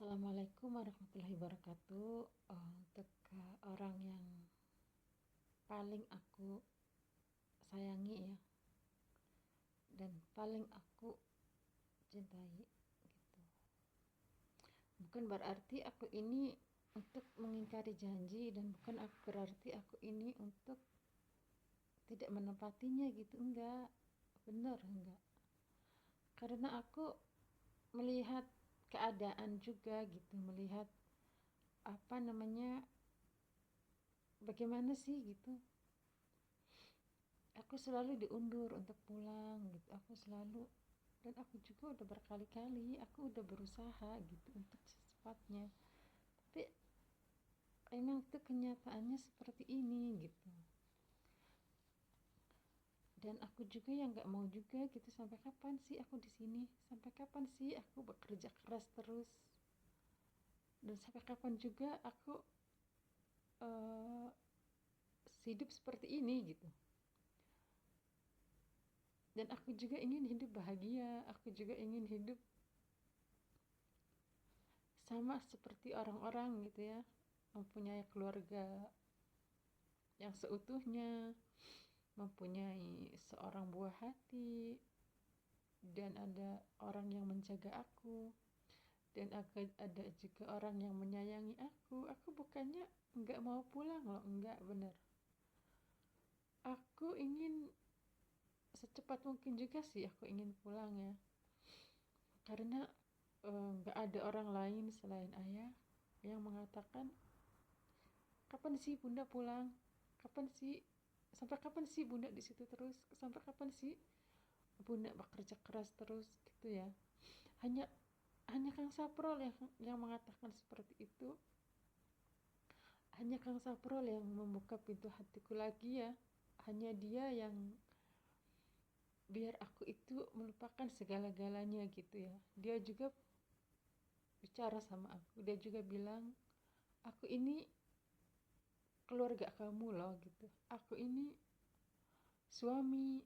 Assalamualaikum warahmatullahi wabarakatuh. Untuk orang yang paling aku sayangi ya, dan paling aku cintai gitu. Bukan berarti aku ini untuk mengingkari janji, dan bukan berarti aku ini untuk tidak menepatinya gitu, enggak. Bener enggak. Karena aku melihat keadaan juga gitu, melihat apa namanya, bagaimana sih gitu. Aku selalu diundur untuk pulang gitu, aku selalu, dan aku juga udah berkali-kali aku udah berusaha gitu untuk secepatnya, tapi emang itu kenyataannya seperti ini gitu. Dan aku juga yang nggak mau juga gitu, sampai kapan sih aku di sini, sampai kapan sih aku bekerja keras terus, dan sampai kapan juga aku uh, hidup seperti ini gitu. Dan aku juga ingin hidup bahagia, aku juga ingin hidup sama seperti orang-orang gitu ya, mempunyai keluarga yang seutuhnya, mempunyai seorang buah hati, dan ada orang yang menjaga aku, dan ada juga orang yang menyayangi aku. Aku bukannya nggak mau pulang loh, nggak, bener. Aku ingin secepat mungkin juga sih aku ingin pulang ya, karena nggak ada orang lain selain ayah yang mengatakan, kapan sih bunda pulang, kapan sih, sampai kapan sih bunda di situ terus, sampai kapan sih bunda bekerja keras terus gitu ya. Hanya Kang Saprol yang mengatakan seperti itu. Hanya Kang Saprol yang membuka pintu hatiku lagi ya. Hanya dia yang biar aku itu melupakan segala-galanya gitu ya. Dia juga bicara sama aku, dia juga bilang, aku ini keluarga kamu loh gitu, aku ini suami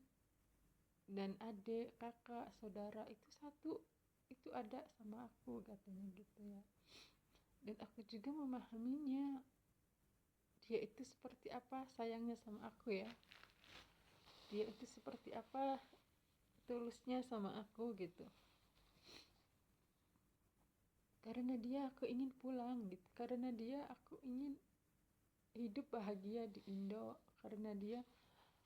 dan adik, kakak, saudara itu satu, itu ada sama aku katanya gitu ya. Dan aku juga memahaminya, dia itu seperti apa sayangnya sama aku ya, dia itu seperti apa tulusnya sama aku gitu. Karena dia aku ingin pulang gitu, karena dia aku ingin hidup bahagia di Indo, karena dia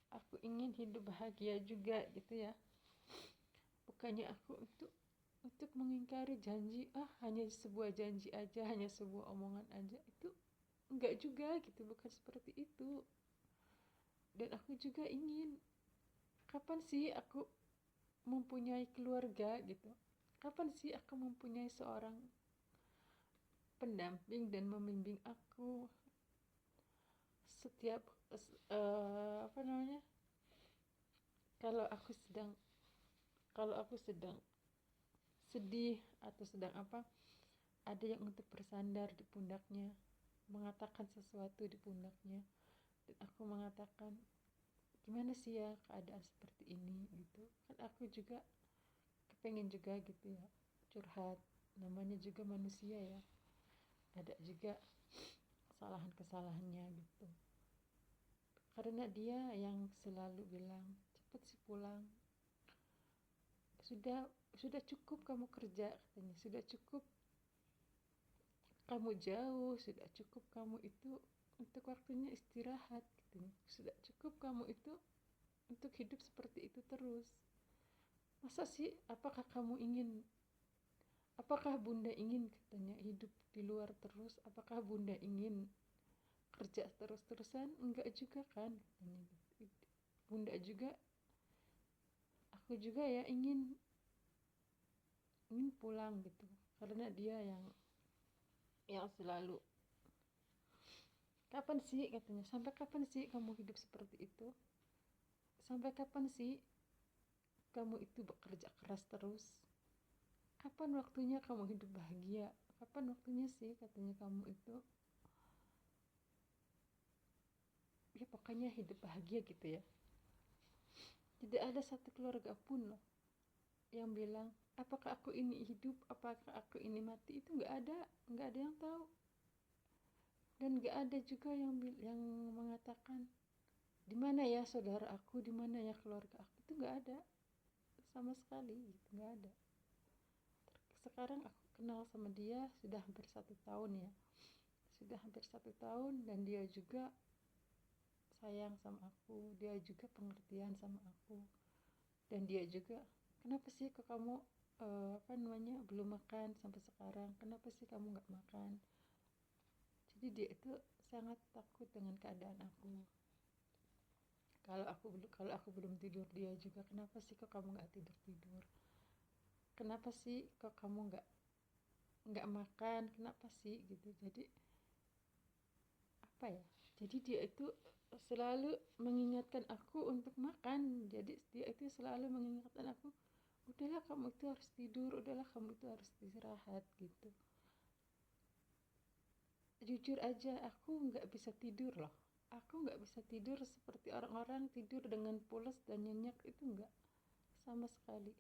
aku ingin hidup bahagia juga gitu ya. Bukannya aku untuk mengingkari janji, hanya sebuah janji aja, hanya sebuah omongan aja, itu enggak juga gitu, bukan seperti itu. Dan aku juga ingin, kapan sih aku mempunyai keluarga gitu, kapan sih aku mempunyai seorang pendamping dan membimbing aku setiap apa namanya, kalau aku sedang kalau aku sedang sedih atau sedang apa, ada yang untuk bersandar di pundaknya, mengatakan sesuatu di pundaknya, dan aku mengatakan, gimana sih ya keadaan seperti ini gitu kan. Aku juga kepengen juga gitu ya, curhat, namanya juga manusia ya, ada juga kesalahan-kesalahannya gitu. Karena dia yang selalu bilang, cepet sih pulang, sudah cukup kamu kerja katanya, sudah cukup kamu jauh, sudah cukup kamu itu untuk waktunya istirahat katanya, sudah cukup kamu itu untuk hidup seperti itu terus. Masa sih, apakah bunda ingin katanya hidup di luar terus, apakah bunda ingin kerja terus-terusan, enggak juga kan katanya gitu. Bunda juga, aku juga ya ingin pulang gitu, karena dia yang selalu, kapan sih katanya, sampai kapan sih kamu hidup seperti itu, sampai kapan sih kamu itu bekerja keras terus, kapan waktunya kamu hidup bahagia, kapan waktunya sih katanya kamu itu, ya pokoknya hidup bahagia gitu ya. Tidak ada satu keluarga pun loh yang bilang, apakah aku ini hidup, apakah aku ini mati, itu nggak ada yang tahu. Dan nggak ada juga yang mengatakan di mana ya saudara aku, di mana ya keluarga aku, itu nggak ada sama sekali gitu, nggak ada. Sekarang aku kenal sama dia sudah hampir 1 tahun ya, sudah hampir 1 tahun, dan dia juga sayang sama aku, dia juga pengertian sama aku, dan dia juga, kenapa sih kok kamu belum makan sampai sekarang, kenapa sih kamu nggak makan. Jadi dia itu sangat takut dengan keadaan aku. Kalau aku belum tidur, dia juga, kenapa sih kok kamu nggak tidur, kenapa sih kok kamu nggak makan, kenapa sih gitu. Jadi apa ya, jadi dia itu selalu mengingatkan aku untuk makan. Jadi dia itu selalu mengingatkan aku, udahlah kamu itu harus tidur, udahlah kamu itu harus istirahat gitu. Jujur aja, aku nggak bisa tidur loh. Aku nggak bisa tidur seperti orang-orang tidur dengan pulas dan nyenyak, itu nggak, sama sekali.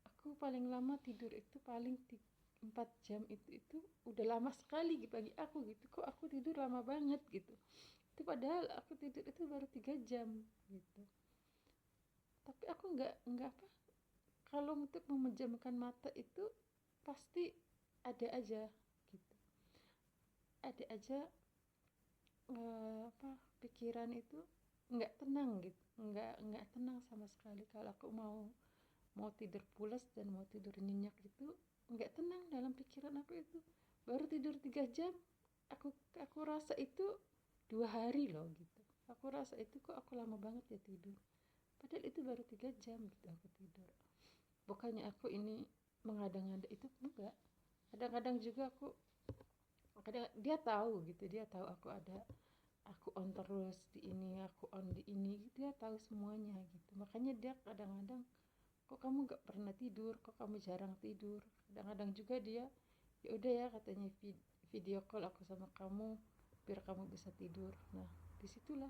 Aku paling lama tidur itu paling 4 jam, itu udah lama sekali bagi aku gitu. Kok aku tidur lama banget gitu. Itu padahal aku tidur itu baru 3 jam gitu. Tapi aku nggak apa, kalau untuk memejamkan mata itu pasti ada aja gitu. Ada aja pikiran itu nggak tenang gitu, nggak tenang sama sekali. Kalau aku mau tidur pulas dan mau tidur nyenyak itu nggak tenang dalam pikiran aku. Itu baru tidur 3 jam, aku rasa itu 2 hari loh gitu. Aku rasa itu kok aku lama banget ya tidur, padahal itu baru 3 jam gitu aku tidur. Bukannya aku ini mengada-ngada, itu enggak. Kadang-kadang juga dia tahu gitu, dia tahu aku on terus di ini, aku on di ini, dia tahu semuanya gitu. Makanya dia kadang-kadang, kok kamu nggak pernah tidur, kok kamu jarang tidur. Kadang-kadang juga dia, ya udah ya katanya, video call aku sama kamu biar kamu bisa tidur. Nah disitulah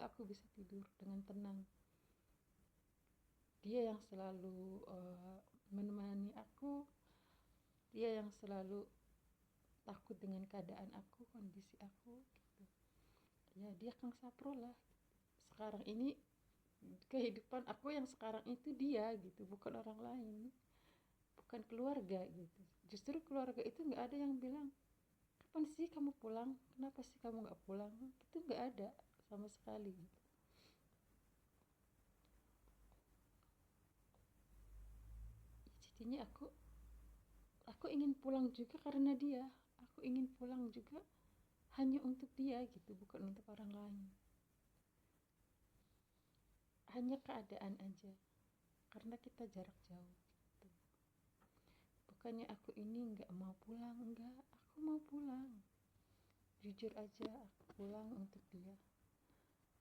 aku bisa tidur dengan tenang. Dia yang selalu menemani aku, dia yang selalu takut dengan keadaan aku, kondisi aku gitu. Ya dia Kang Sapro lah sekarang ini. Kehidupan aku yang sekarang itu dia gitu, bukan orang lain, bukan keluarga gitu. Justru keluarga itu nggak ada yang bilang, kapan sih kamu pulang, kenapa sih kamu nggak pulang, itu nggak ada sama sekali gitu. Jadinya aku ingin pulang juga karena dia. Aku ingin pulang juga hanya untuk dia gitu, bukan untuk orang lain. Hanya keadaan aja, karena kita jarak jauh gitu. Bukannya aku ini nggak mau pulang, enggak, aku mau pulang. Jujur aja, aku pulang untuk dia.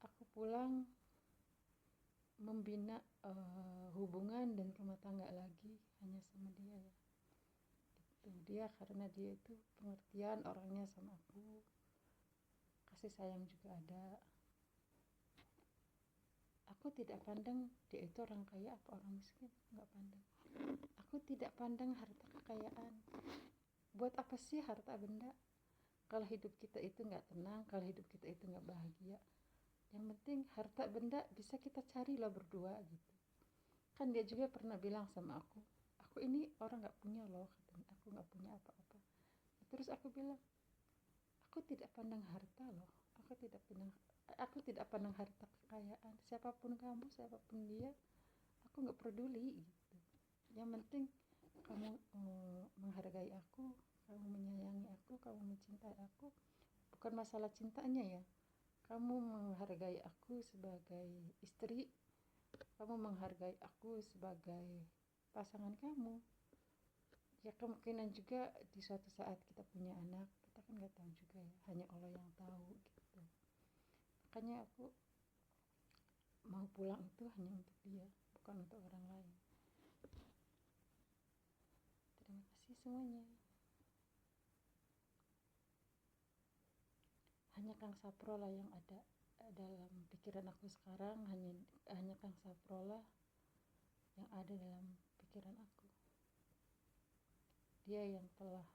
Aku pulang membina hubungan dan rumah tangga lagi hanya sama dia ya gitu. Dia, karena dia itu pengertian orangnya sama aku, kasih sayang juga ada. Aku tidak pandang dia itu orang kaya apa orang miskin, nggak pandang. Aku tidak pandang harta kekayaan. Buat apa sih harta benda kalau hidup kita itu nggak tenang, kalau hidup kita itu nggak bahagia. Yang penting harta benda bisa kita cari lah berdua gitu. Kan dia juga pernah bilang sama aku ini orang nggak punya loh katanya, aku nggak punya apa-apa. Terus aku bilang, aku tidak pandang harta loh, aku tidak pandang harta kekayaan. Siapapun kamu, siapapun dia, aku nggak peduli gitu. Yang penting kamu menghargai aku, kamu menyayangi aku, kamu mencintai aku. Bukan masalah cintanya ya, kamu menghargai aku sebagai istri, kamu menghargai aku sebagai pasangan kamu. Ya kemungkinan juga di suatu saat kita punya anak, kita kan nggak tahu juga ya, hanya Allah yang tahu gitu. Makanya aku mau pulang itu hanya untuk dia, bukan untuk orang lain. Terima kasih semuanya. Hanya Kang Sapro lah yang ada dalam pikiran aku sekarang, hanya Kang Sapro lah yang ada dalam pikiran aku. Dia yang telah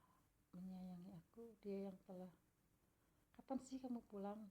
menyayangi aku, dia yang telah, kapan sih kamu pulang?